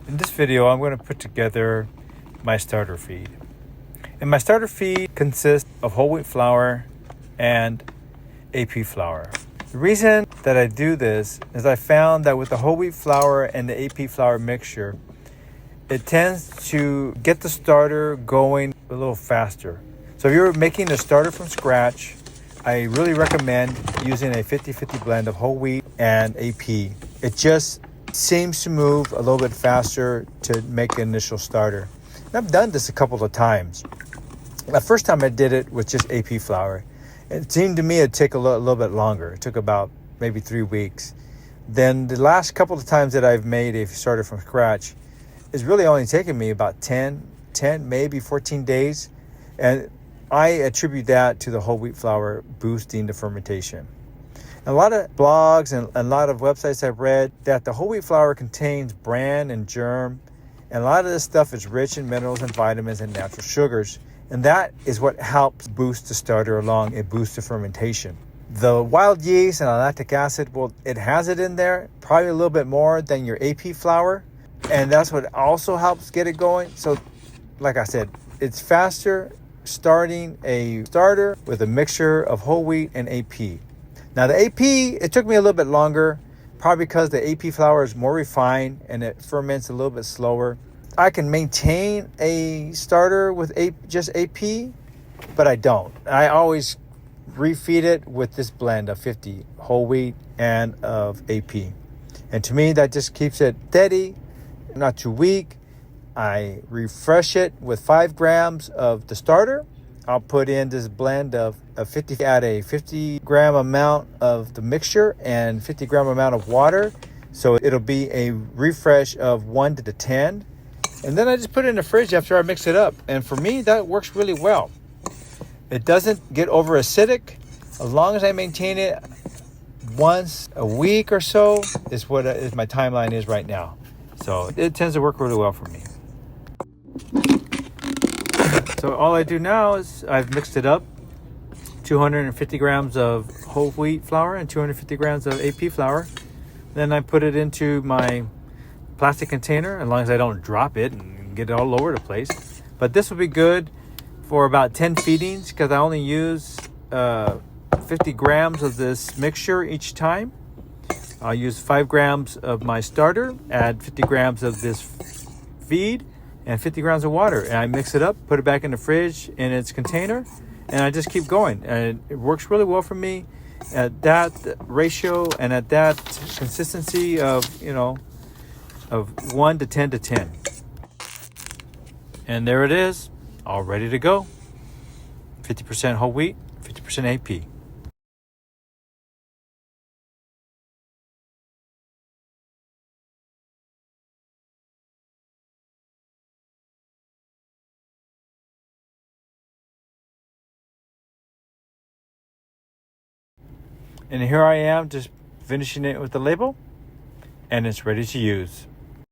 In this video, I'm going to put together my starter feed. And my starter feed consists of whole wheat flour and AP flour. The reason that I do this is I found that with the whole wheat flour and the AP flour mixture, it tends to get the starter going a little faster. So if you're making a starter from scratch, I really recommend using a 50-50 blend of whole wheat and AP. It just seems to move a little bit faster to make the initial starter. And I've done this a couple of times. The first time I did it with just AP flour, it seemed to me it'd take a little bit longer. It took about maybe 3 weeks. Then the last couple of times that I've made a starter from scratch, it's really only taken me about 10, maybe 14 days. And I attribute that to the whole wheat flour boosting the fermentation. A lot of blogs and a lot of websites I've read that the whole wheat flour contains bran and germ, and a lot of this stuff is rich in minerals and vitamins and natural sugars, and that is what helps boost the starter along. It boosts the fermentation. The wild yeast and lactic acid, well, it has it in there, probably a little bit more than your AP flour, and that's what also helps get it going. So, like I said, it's faster starting a starter with a mixture of whole wheat and AP. Now the AP, it took me a little bit longer, probably because the AP flour is more refined and it ferments a little bit slower. I can maintain a starter with just AP, but I don't. I always refeed it with this blend of 50 whole wheat and of AP. And to me, that just keeps it steady, not too weak. I refresh it with 5 grams of the starter. I'll put in this blend of 50, add a 50 gram amount of the mixture and 50 gram amount of water. So it'll be a refresh of 1 to 10. And then I just put it in the fridge after I mix it up. And for me, that works really well. It doesn't get over acidic. As long as I maintain it once a week or so is what my timeline is right now. So it tends to work really well for me. So all I do now is I've mixed it up, 250 grams of whole wheat flour and 250 grams of AP flour. Then I put it into my plastic container, as long as I don't drop it and get it all over the place. But this will be good for about 10 feedings because I only use 50 grams of this mixture each time. I'll use 5 grams of my starter, add 50 grams of this feed, and 50 grams of water. And I mix it up, put it back in the fridge in its container, and I just keep going. And it works really well for me at that ratio and at that consistency of 1 to 10 to 10. And there it is, all ready to go. 50% whole wheat, 50% AP. And here I am just finishing it with the label, and it's ready to use.